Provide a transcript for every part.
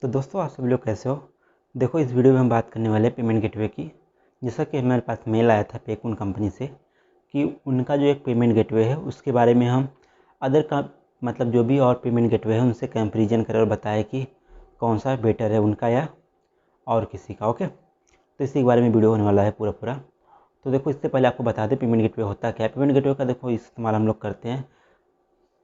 तो दोस्तों आप सभी लोग कैसे हो। देखो इस वीडियो में हम बात करने वाले हैं पेमेंट गेटवे की। जैसा कि हमारे पास मेल आया था पेकून कंपनी से कि उनका जो एक पेमेंट गेटवे है उसके बारे में हम अदर का मतलब जो भी और पेमेंट गेटवे है उनसे कंपेरिजन करें और बताएं कि कौन सा बेटर है उनका या और किसी का। ओके, तो इसी के बारे में वीडियो होने वाला है पूरा। तो देखो इससे पहले आपको बता दें पेमेंट गेटवे होता क्या है। पेमेंट गेटवे का देखो इस्तेमाल हम लोग करते हैं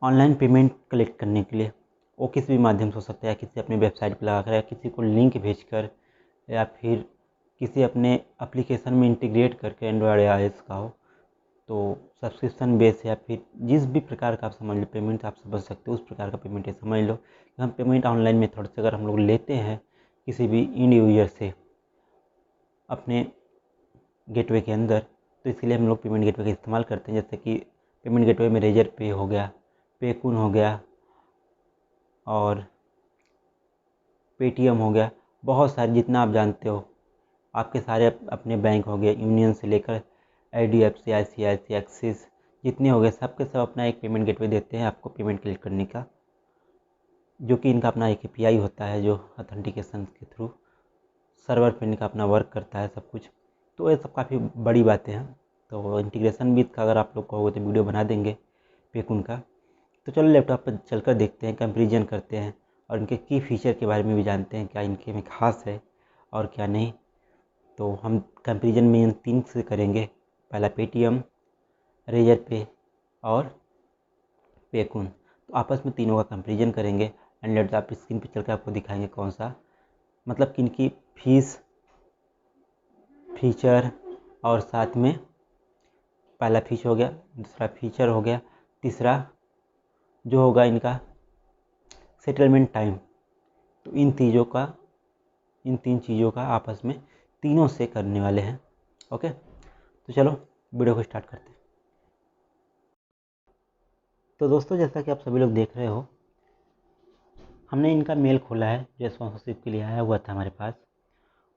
ऑनलाइन पेमेंट कलेक्ट करने के लिए। वो किसी भी माध्यम से हो सकता है, किसी अपनी वेबसाइट पर लगाकर या किसी को लिंक भेजकर या फिर किसी अपने एप्लीकेशन में इंटीग्रेट करके एंड्रॉयड या आईओएस का हो तो सब्सक्रिप्शन बेस या फिर जिस भी प्रकार का आप समझ लो पेमेंट आप समझ सकते हो उस प्रकार का पेमेंट है। समझ लो कि हम पेमेंट ऑनलाइन मेथड से अगर हम लोग लेते हैं किसी भी इंड यूजर से अपने गेटवे के अंदर, तो इसलिए हम लोग पेमेंट गेटवे का इस्तेमाल करते हैं। जैसे कि पेमेंट गेटवे में रेजर पे हो गया, पेकून हो गया और पेटीएम हो गया, बहुत सारे जितना आप जानते हो आपके सारे अपने बैंक हो गए, यूनियन से लेकर IDFC, ICICI, एक्सिस जितने हो गए सब के सब अपना एक पेमेंट गेटवे देते हैं आपको पेमेंट क्लिक करने का, जो कि इनका अपना एक API होता है जो ऑथेंटिकेशन के थ्रू सर्वर पे इनका अपना वर्क करता है सब कुछ। तो ये सब काफ़ी बड़ी बातें हैं। तो इंटीग्रेशन भी का अगर आप लोग कहोगे तो वीडियो बना देंगे पेकून का। तो चलो लैपटॉप पर चलकर देखते हैं, कंपेरिजन करते हैं और इनके की फीचर के बारे में भी जानते हैं क्या इनके में खास है और क्या नहीं। तो हम कंपेरिजन में इन तीन से करेंगे, पहला पेटीएम, रेजर पे और पेकून। तो आपस में तीनों का कंपेरिजन करेंगे एंड लैपटॉप स्क्रीन पर चलकर आपको दिखाएंगे कौन सा मतलब कि इनकी फीस, फीचर और साथ में पहला फीचर हो गया, दूसरा फीचर हो गया, तीसरा जो होगा इनका सेटलमेंट टाइम। तो इन तीन चीज़ों का आपस में तीनों से करने वाले हैं। ओके, तो चलो वीडियो को स्टार्ट करते हैं। तो दोस्तों जैसा कि आप सभी लोग देख रहे हो हमने इनका मेल खोला है जो स्पॉन्सरशिप के लिए आया हुआ था हमारे पास।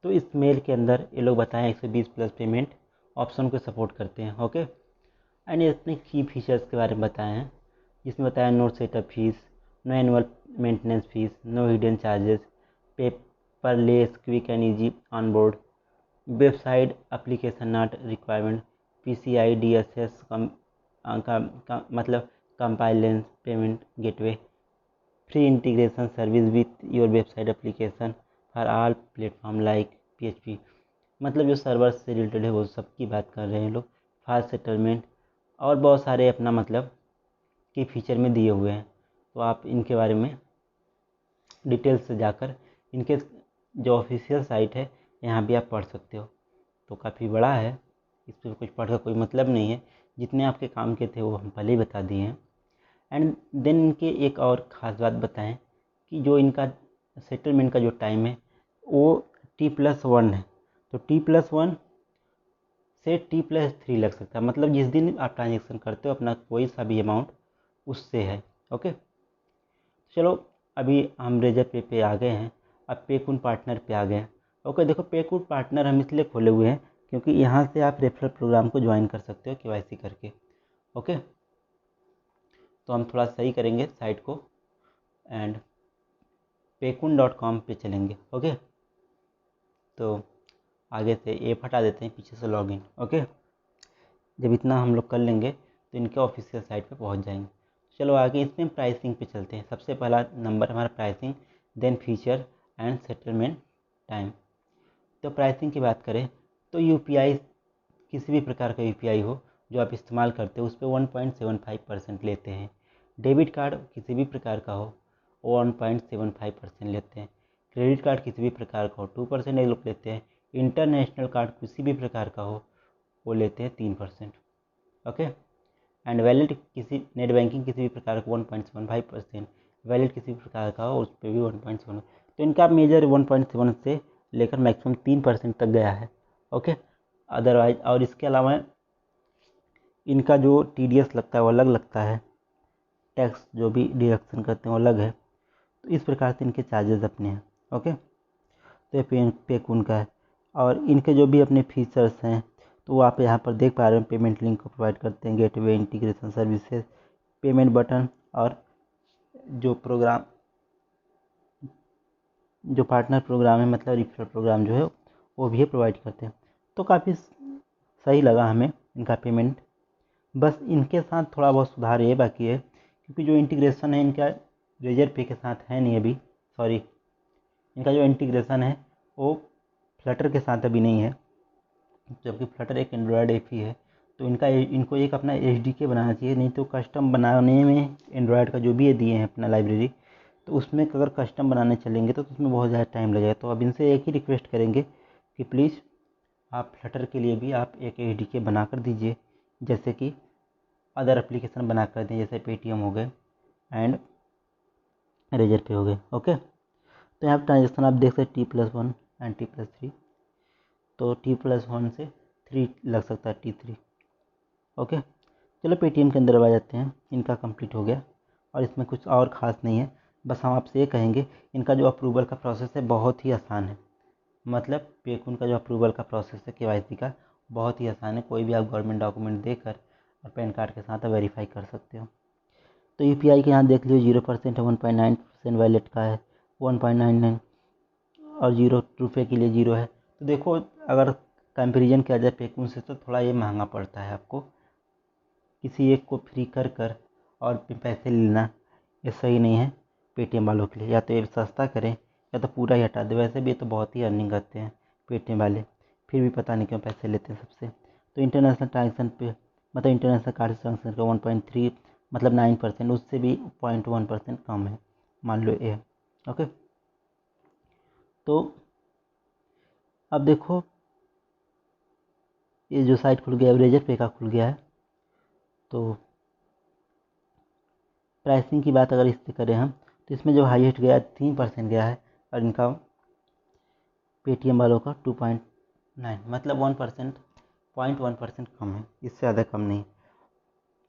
तो इस मेल के अंदर ये लोग बताएं 120 प्लस पेमेंट ऑप्शन को सपोर्ट करते हैं। ओके, एंड ये अपने की फीचर्स के बारे में बताए हैं जिसमें बताया no setup fees, no annual maintenance fees, no hidden charges, paperless quick and easy on board, website application not requirement, PCI DSS मतलब compliance payment gateway, free integration service with your website application for all platform like PHP। मतलब जो server से related है वो सब की बात कर रहे हैं लोग। फास्ट सेटलमेंट और बहुत सारे अपना मतलब कि फीचर में दिए हुए हैं। तो आप इनके बारे में डिटेल्स से जाकर इनके जो ऑफिशियल साइट है यहाँ भी आप पढ़ सकते हो। तो काफ़ी बड़ा है, इस पर कुछ पढ़ कर कोई मतलब नहीं है, जितने आपके काम के थे वो हम पहले ही बता दिए हैं। एंड देन इनके एक और ख़ास बात बताएं कि जो इनका सेटलमेंट का जो टाइम है वो T+1 है। तो T+1 से T+3 लग सकता है, मतलब जिस दिन आप ट्रांजेक्शन करते हो अपना कोई सा भी अमाउंट उससे है। ओके, चलो अभी हम रेजर पे आ गए हैं, अब पेकून पार्टनर पे आ गए हैं। ओके, देखो पेकून पार्टनर हम इसलिए खोले हुए हैं क्योंकि यहाँ से आप रेफरल प्रोग्राम को ज्वाइन कर सकते हो KYC करके। ओके, तो हम थोड़ा सही करेंगे साइट को एंड paycoon.com पे चलेंगे। ओके, तो आगे से ऐप हटा देते हैं, पीछे से लॉगिन। ओके, जब इतना हम लोग कर लेंगे तो इनके ऑफिशियल साइट पे पहुंच जाएंगे। चलो आगे इसमें प्राइसिंग पे चलते हैं। सबसे पहला नंबर हमारा pricing, then feature and settlement time. तो प्राइसिंग की बात करें तो UPI किसी भी प्रकार का UPI हो जो आप इस्तेमाल करते हो उस पर 1.75% लेते हैं। डेबिट कार्ड किसी भी प्रकार का हो वो 1.75% लेते हैं। क्रेडिट कार्ड किसी भी प्रकार का हो 2% ये लोग लेते हैं। इंटरनेशनल कार्ड किसी भी प्रकार का हो वो लेते हैं 3%। ओके, एंड वैलिड किसी नेट बैंकिंग किसी भी प्रकार का 1.75%, वैलिड किसी भी प्रकार का हो उस पर भी 1.7। तो इनका मेजर 1.7 से लेकर मैक्सिमम 3% तक गया है। ओके, अदरवाइज और इसके अलावा इनका जो TDS लगता है वो अलग लगता है, टैक्स जो भी डिडक्शन करते हैं वो अलग है। तो इस प्रकार से इनके चार्जेस अपने हैं। ओके, तो ये पेकून का है। और इनके जो भी अपने फीचर्स हैं तो वो आप यहाँ पर देख पा रहे हैं। पेमेंट लिंक को प्रोवाइड करते हैं, gateway, integration services, payment button और जो प्रोग्राम जो पार्टनर प्रोग्राम है मतलब रिफरल प्रोग्राम जो है वो भी प्रोवाइड करते हैं। तो काफ़ी सही लगा हमें इनका पेमेंट। बस इनके साथ थोड़ा बहुत सुधार ये बाकी है क्योंकि जो इंटीग्रेशन है इनका रेजर पे के साथ है नहीं अभी, सॉरी, इनका जो इंटीग्रेशन है वो फ्लटर के साथ अभी नहीं है, जबकि फ्लटर एक एंड्रॉयड ऐप ही है। तो इनको एक अपना SDK बनाना चाहिए, नहीं तो कस्टम बनाने में एंड्रॉयड का जो भी ये दिए हैं अपना लाइब्रेरी, तो उसमें अगर कस्टम बनाने चलेंगे तो उसमें बहुत ज़्यादा टाइम लगेगा। तो अब इनसे एक ही रिक्वेस्ट करेंगे कि प्लीज़ आप फ्लटर के लिए भी आप एक SDK बना कर दीजिए, जैसे कि अदर एप्लीकेशन बना कर दें, जैसे पेटीएम हो गए एंड रेजर पे हो गए। ओके, तो यहाँ पर ट्रांजेक्शन आप देख सकते T+1 एंड T+3, तो T+1 से 3 लग सकता है, T3। ओके, चलो पेटीएम के अंदर आ जाते हैं। इनका कंप्लीट हो गया और इसमें कुछ और ख़ास नहीं है। बस हम आपसे ये कहेंगे इनका जो अप्रूवल का प्रोसेस है बहुत ही आसान है। मतलब पेकून का जो अप्रूवल का प्रोसेस है KYC का बहुत ही आसान है। कोई भी आप गवर्नमेंट डॉक्यूमेंट देकर और पैन कार्ड के साथ वेरीफाई कर सकते हो। तो UPI के यहाँ देख लीजिए 0% है, 1.9% वैलेट का है 1.99 और 0 रुपये के लिए 0 है। तो देखो अगर कंपेरिजन किया जाए पेकून से तो थोड़ा ये महंगा पड़ता है आपको, किसी एक को फ्री कर कर और पैसे लेना ये सही नहीं है पेटीएम वालों के लिए। या तो ये सस्ता करें या तो पूरा ही हटा दे। वैसे भी ये तो बहुत ही अर्निंग करते हैं पेटीएम वाले, फिर भी पता नहीं क्यों पैसे लेते हैं सबसे। तो इंटरनेशनल ट्रांजेक्शन पे मतलब इंटरनेशनल कार्ड ट्रांजेक्शन का 1.3 मतलब 9%, उससे भी 0.1% कम है, मान लो ये। ओके, तो अब देखो ये जो साइट खुल गया रेजर पे का खुल गया है। तो प्राइसिंग की बात अगर इससे करें हम तो इसमें जो हाईएस्ट गया 3% गया है और इनका पेटीएम वालों का 2.9 मतलब 1%, 0.1% कम है, इससे ज़्यादा कम नहीं।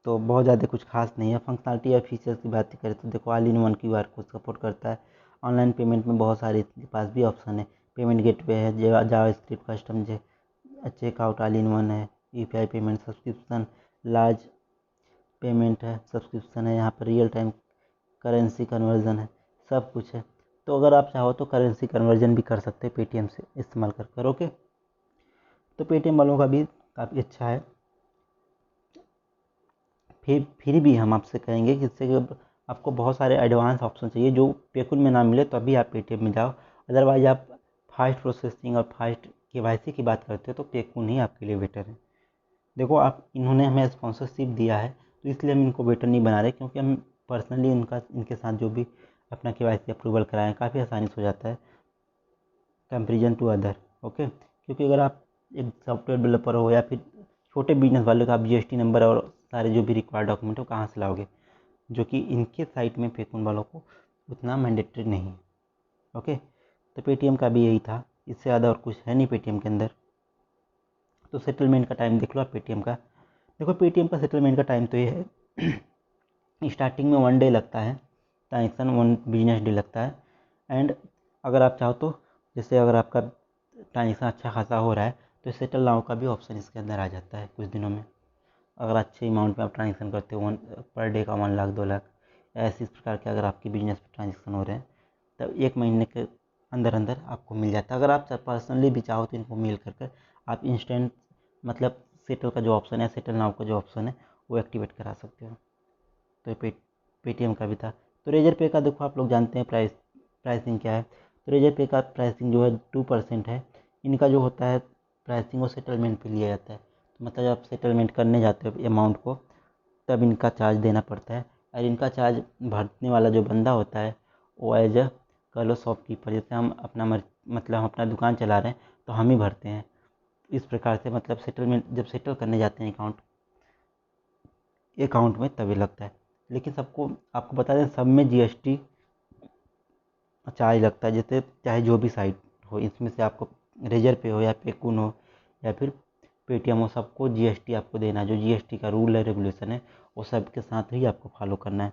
तो बहुत ज़्यादा कुछ खास नहीं है। फंक्शनलिटी या फीचर्स की बात करें तो देखो all in one QR code support करता है। ऑनलाइन पेमेंट में बहुत सारे इसके पास भी ऑप्शन है। पेमेंट गेटवे है, JavaScript custom checkout all in one है, UPI payment subscription, large payment है, सब्सक्रिप्शन है, यहाँ पर रियल टाइम करेंसी कन्वर्जन है, सब कुछ है। तो अगर आप चाहो तो करेंसी कन्वर्जन भी कर सकते हैं पेटीएम से इस्तेमाल कर ओके। तो पेटीएम वालों का भी काफ़ी अच्छा है। फिर भी हम आपसे कहेंगे कि इससे आपको बहुत सारे एडवांस ऑप्शन चाहिए जो पेकून में ना मिले, तो अभी आप पेटीएम में जाओ। अदरवाइज आप फास्ट प्रोसेसिंग और फास्ट KYC की बात करते हो तो पेकून ही आपके लिए बेटर है। देखो आप इन्होंने हमें स्पॉन्सरशिप दिया है तो इसलिए हम इनको बेटर नहीं बना रहे, क्योंकि हम पर्सनली इनके साथ जो भी अपना KYC अप्रूवल कराएं काफ़ी आसानी से हो जाता है कंपेरिजन टू अदर। ओके, क्योंकि अगर आप एक सॉफ्टवेयर डेवलपर हो या फिर छोटे बिजनेस वाले का आप GST नंबर और सारे जो भी रिक्वायर्ड डॉक्यूमेंट हो कहाँ से लाओगे, जो कि इनके साइट में पेकून वालों को उतना मैंडेटरी नहीं है। ओके, तो पेटीएम का भी यही था, इससे ज़्यादा और कुछ है नहीं पेटीएम के अंदर। तो सेटलमेंट का टाइम देख लो आप पेटीएम का। देखो पेटीएम का सेटलमेंट का टाइम तो ये है स्टार्टिंग में 1 डे लगता है ट्रांजेक्शन, 1 बिजनेस डे लगता है। एंड अगर आप चाहो तो जैसे अगर आपका ट्रांजेक्शन अच्छा खासा हो रहा है तो सेटल नाउ का भी ऑप्शन इसके अंदर आ जाता है कुछ दिनों में। अगर अच्छे अमाउंट में आप ट्रांजेक्शन करते हो पर डे का 1 लाख 2 लाख ऐसे इस प्रकार के अगर आपके बिजनेस पे ट्रांजेक्शन हो रहे हैं तब 1 महीने के अंदर अंदर आपको मिल जाता है। अगर आप पर्सनली भी चाहो तो इनको मेल कर आप इंस्टेंट मतलब सेटल का जो ऑप्शन है, सेटल नाउ का जो ऑप्शन है वो एक्टिवेट करा सकते हो। तो पेटीएम का भी था। तो रेजर पे का देखो आप लोग जानते हैं प्राइसिंग क्या है। तो रेजर पे का प्राइसिंग जो है 2% है। इनका जो होता है प्राइसिंग वो सेटलमेंट पे लिया जाता है। तो मतलब जब आप सेटलमेंट करने जाते हो अमाउंट को तब इनका चार्ज देना पड़ता है। और इनका चार्ज भरने वाला जो बंदा होता है वो एज अ कह लो शॉपकीपर, जैसे हम अपना मतलब हम अपना दुकान चला रहे हैं तो हम ही भरते हैं। इस प्रकार से मतलब सेटलमेंट जब सेटल करने जाते हैं अकाउंट में तभी लगता है। लेकिन सबको आपको बता दें सब में GST चार्ज लगता है, जैसे चाहे जो भी साइट हो इसमें से आपको रेजर पे हो या पेकून हो या फिर पेटीएम हो, सबको GST आपको देना है। जो GST का रूल है रेगुलेशन है वो सबके साथ ही आपको फॉलो करना है।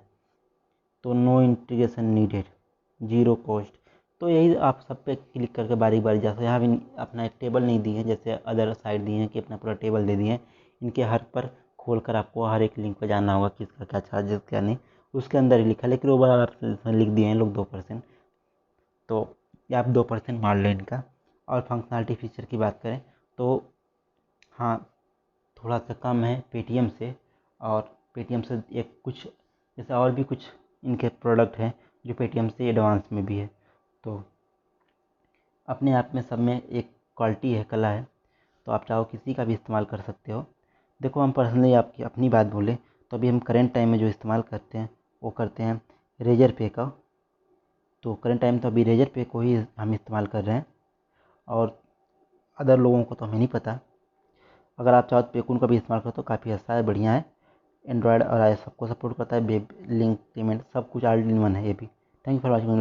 तो नो इंटीग्रेशन नीडेड, 0 कॉस्ट। तो यही आप सब पे क्लिक करके बारी बारी जैसे यहाँ भी अपना एक टेबल नहीं दी है जैसे अदर साइट दी है कि अपना पूरा टेबल दे दिए हैं। इनके हर पर खोल कर आपको हर एक लिंक पर जानना होगा कि इसका क्या चार्जेस क्या नहीं, उसके अंदर ही लिखा है। लेकिन ओवरऑल आप लिख दिए हैं लोग 2%। तो या आप 2% मार लो इनका। और फंक्शनलिटी फीचर की बात करें तो हाँ, थोड़ा सा कम है पेटीएम से, और पेटीएम से एक कुछ जैसे और भी कुछ इनके प्रोडक्ट हैं जो पेटीएम से एडवांस में भी है। तो अपने आप में सब में एक क्वालिटी है, कला है, तो आप चाहो किसी का भी इस्तेमाल कर सकते हो। देखो, हम पर्सनली आपकी अपनी बात बोलें तो अभी हम करंट टाइम में जो इस्तेमाल करते हैं वो करते हैं रेजर पे का। तो करंट टाइम तो अभी रेजर पे को ही हम इस्तेमाल कर रहे हैं, और अदर लोगों को तो हमें नहीं पता। अगर आप चाहो तो पेकून का भी इस्तेमाल करो तो काफ़ी अच्छा है, बढ़िया है। एंड्रॉयड और आईओएस सबको सपोर्ट करता है, वेब लिंक पेमेंट सब कुछ ऑल इन वन है ये भी। Thank you for watching.